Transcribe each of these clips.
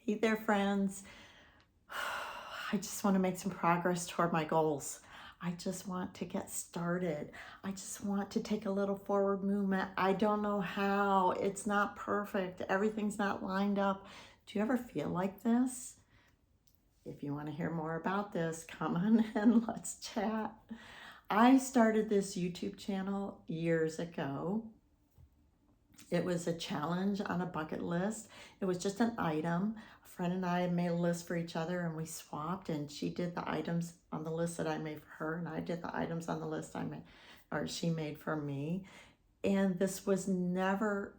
Hey there, friends. I just want to make some progress toward my goals. I just want to get started. I just want to take a little forward movement. I don't know how. It's not perfect. Everything's not lined up. Do you ever feel like this? If you want to hear more about this, come on in, let's chat. I started this YouTube channel years ago. It was a challenge on a bucket list. It was just an item. A friend and I made a list for each other and we swapped, and she did the items on the list that I made for her, and I did the items on the list I made or she made for me. And this was never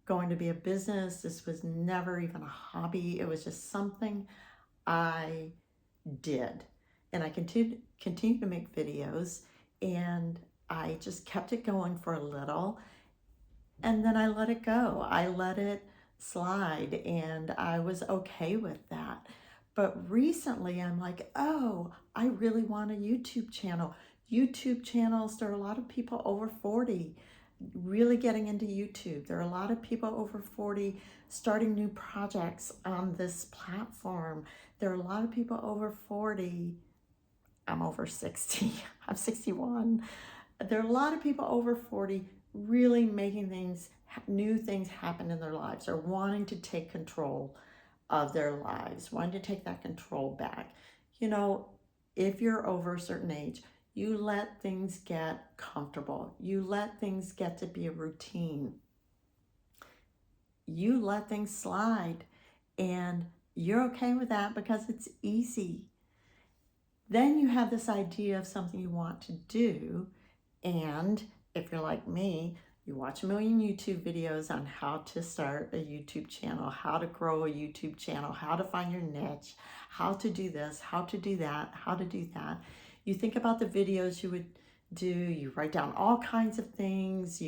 going to be a business. This was never even a hobby. It was just something I did. And I continued to make videos, and I just kept it going for a little. And then I let it go. I let it slide, and I was okay with that. But recently I'm like, oh, I really want a YouTube channel. YouTube channels, there are a lot of people over 40 really getting into YouTube. There are a lot of people over 40 starting new projects on this platform. There are a lot of people over 40. I'm over 60. I'm 61. There are a lot of people over 40 really making new things happen in their lives, or wanting to take control of their lives, wanting to take that control back. You know, if you're over a certain age, you let things get comfortable. You let things get to be a routine. You let things slide, and you're okay with that because it's easy. Then you have this idea of something you want to do, and if you're like me, you watch a million YouTube videos on how to start a YouTube channel, how to grow a YouTube channel, how to find your niche, how to do this, how to do that, how to do that. You think about the videos you would do, you write down all kinds of things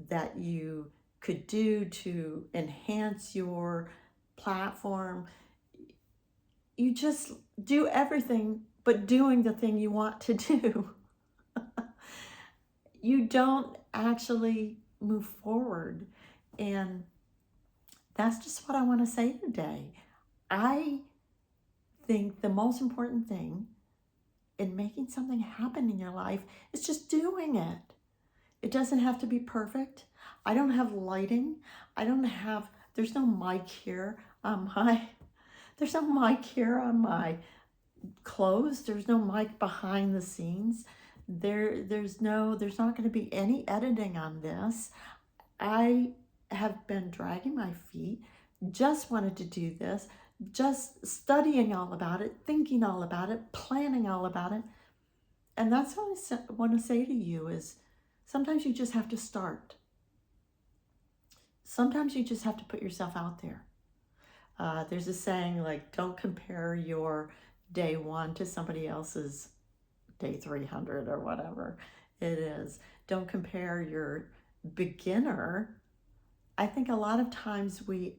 that you could do to enhance your platform. You just do everything but doing the thing you want to do. You don't actually move forward. And that's just what I want to say today. I think the most important thing in making something happen in your life is just doing it. It doesn't have to be perfect. I don't have lighting. There's no mic here there's no mic here on my clothes. There's no mic behind the scenes. There's not going to be any editing on this. I have been dragging my feet, just wanted to do this, just studying all about it, thinking all about it, planning all about it. And that's what I want to say to you is sometimes you just have to start. Sometimes you just have to put yourself out there. There's a saying like, don't compare your day 1 to somebody else's day 300 or whatever it is. Don't compare your beginner. I think a lot of times we're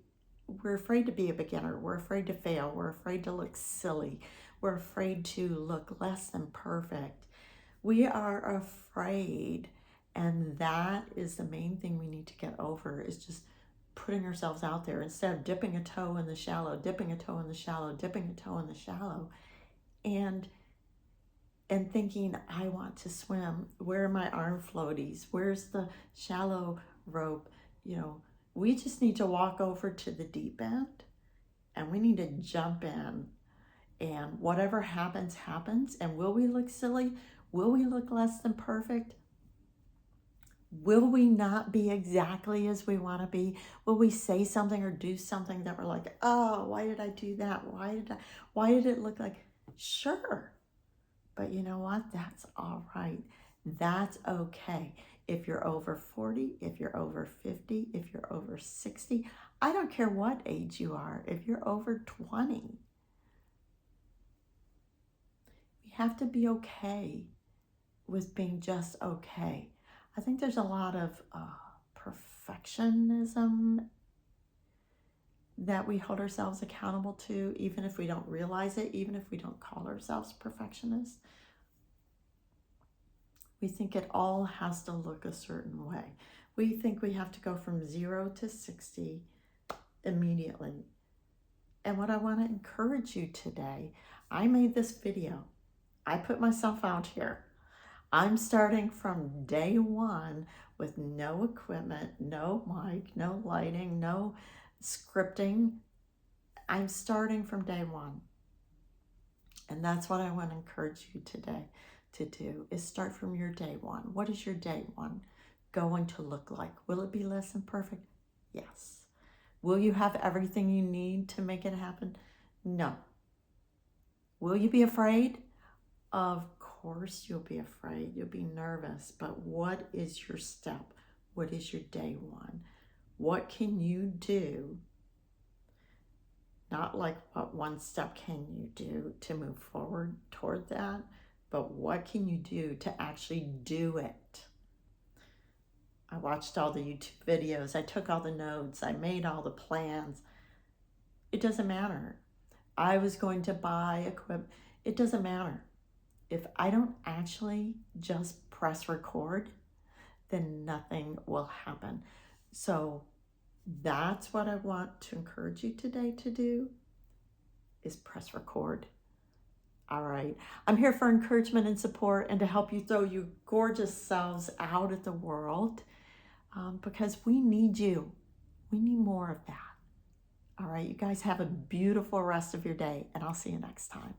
afraid to be a beginner. We're afraid to fail. We're afraid to look silly. We're afraid to look less than perfect. We are afraid, and that is the main thing we need to get over, is just putting ourselves out there instead of dipping a toe in the shallow, dipping a toe in the shallow, dipping a toe in the shallow, and thinking, I want to swim. Where are my arm floaties? Where's the shallow rope? We just need to walk over to the deep end, and we need to jump in, and whatever happens, happens. And will we look silly? Will we look less than perfect? Will we not be exactly as we want to be? Will we say something or do something that we're like, oh, why did I do that? Why did it look like? Sure. But you know what? That's all right. That's okay. If you're over 40, if you're over 50, if you're over 60, I don't care what age you are. If you're over 20, we have to be okay with being just okay. I think there's a lot of perfectionism that we hold ourselves accountable to, even if we don't realize it, even if we don't call ourselves perfectionists. We think it all has to look a certain way. We think we have to go from 0 to 60 immediately. And what I want to encourage you today, I made this video. I put myself out here. I'm starting from day one with no equipment, no mic, no lighting, no scripting. I'm starting from day one. And that's what I want to encourage you today to do, is start from your day one. What is your day one going to look like? Will it be less than perfect? Yes. Will you have everything you need to make it happen? No. Will you be afraid? Of course you'll be afraid. You'll be nervous. But what is your step? What is your day one? What can you do? Not like what one step can you do to move forward toward that, but what can you do to actually do it? I watched all the YouTube videos. I took all the notes. I made all the plans. It doesn't matter. I was going to buy equipment. It doesn't matter. If I don't actually just press record, then nothing will happen. So that's what I want to encourage you today to do, is press record. All right. I'm here for encouragement and support and to help you throw your gorgeous selves out at the world, because we need you. We need more of that. All right. You guys have a beautiful rest of your day, and I'll see you next time.